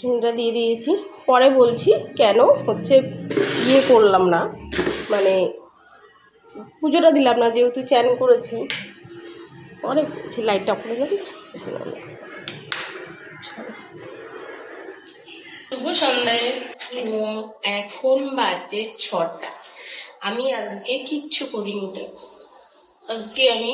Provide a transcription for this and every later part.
সন্ধ্যা দিয়ে দিয়েছি। পরে বলছি কেন হচ্ছে ইয়ে করলাম না, মানে পুজোটা দিলাম না, যেহেতু চ্যান করেছি। পরে বলছি লাইটটা অফ করে যাবি। শুভ সন্ধ্যায়। এখন বাজে 6টা। আমি আজকে কিচ্ছু করিনি। দেখো আজকে আমি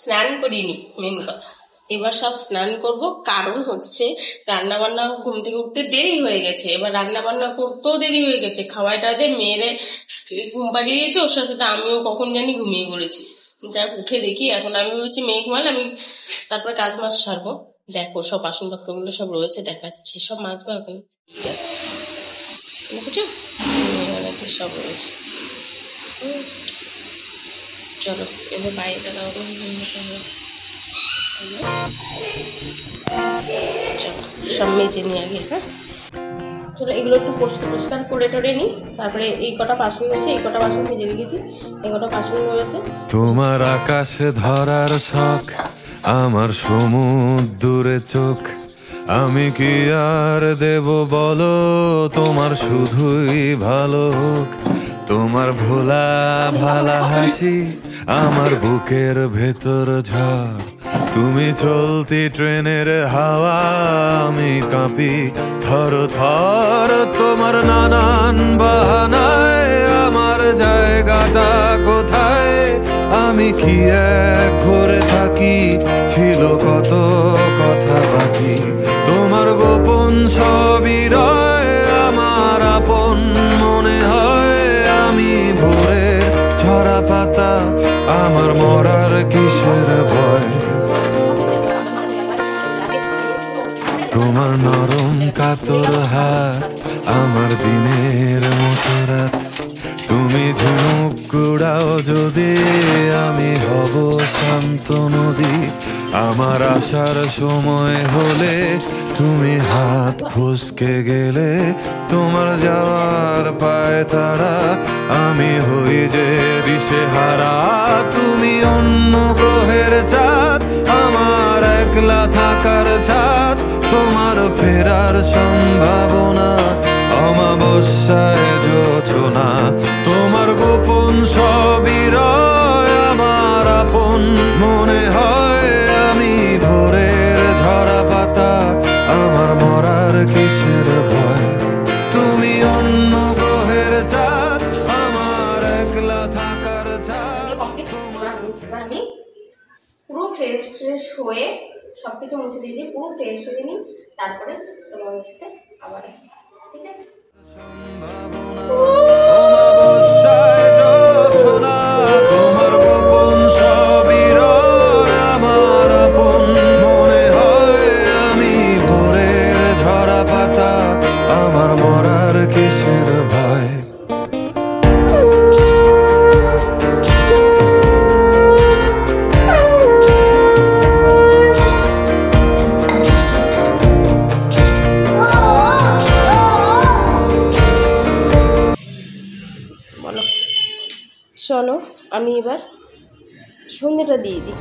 স্নান করিনি, মেন কথা। এবার সব স্নান করব, কারণ হচ্ছে রান্না বান্না ঘুম থেকে উঠতে দেরি হয়ে গেছে। এবার রান্না বান্না করতেও দেরি হয়ে গেছে। খাওয়াটা যে মেয়েরে ঘুম পাড়িয়ে দিয়েছে, ওর সাথে আমিও কখন জানি ঘুমিয়ে পড়েছি। যাক উঠে দেখি, এখন আমি হচ্ছে মেয়ে ঘুমালে আমি তারপর কাজ মাছ সারবো। দেখো সব বাসনপত্র গুলো সব রয়েছে, দেখাচ্ছি। সব মাজবো এখন, দেখেছো সব রয়েছে। চলো এবার বাইরেটা দাও। চলো সব মেজে নিয়ে আগে। হ্যাঁ চলো এগুলো একটু পরিষ্কার করে টরে নিই। তারপরে এই কটা বাসন রয়েছে, এই কটা বাসন ভেজে রেখেছি, এই কটা বাসন রয়েছে। তোমার আকাশে ধরার শখ, আমার সমুদ্রে চোখ, আমি কি আর দেব বলো, তোমার শুধুই ভালো হোক। তোমার ভোলা ভালা হাসি আমার বুকের ভেতর ঝড়, তুমি চলতি ট্রেনের হাওয়া, আমি কাঁপি থর থর। তোমার নানান বাহানায় আমার জায়গাটা কোথায়, আমি কি এক ঘরে থাকি, ছিল কত কথা বাকি। তোমার গোপন সবই রয় আমার আপন মনে হয়, আমি ভোরের ঝরা পাতা, আমার মরার কিসের ভয়। তোমার নরম কাতর হাত আমার দিনের মতো রাত, তুমি ঝুমুক কুড়াও যদি, আমি হব শান্ত নদী। আমার আসার সময় হলে তুমি হাত ফসকে গেলে, তোমার যাওয়ার পায় তারা, আমি হই যে দিশেহারা। তুমি অন্য গ্রহের চাঁদ, আমার একলা থাকার ছাদ, তোমার ফেরার সম্ভাবনা অমাবস্যায় জোছনা। তোমার গোপন সবই রয় আমার আপন মনে হয়, আমি ভোরের ঝরা পাতা, আমার মরার কিসের ভয়। তুমি অন্য গ্রহের চাঁদ, আমার একলা থাকার ছাদ। আমি পুরো ফ্রেশ হয়ে সবকিছু মুছে দিয়েছি, পুরো ফ্রেশ হয়ে নিই, তারপরে তোমার সাথে আবার আসি, ঠিক আছে? তোমার গোপন সবই রয় আমার আপন মনে হয়, আমি ভোরের ঝরা পাতা, আমার মরার কিসের ভয়। চলো আমি এবার সন্ধ্যেটা দিয়ে দিই।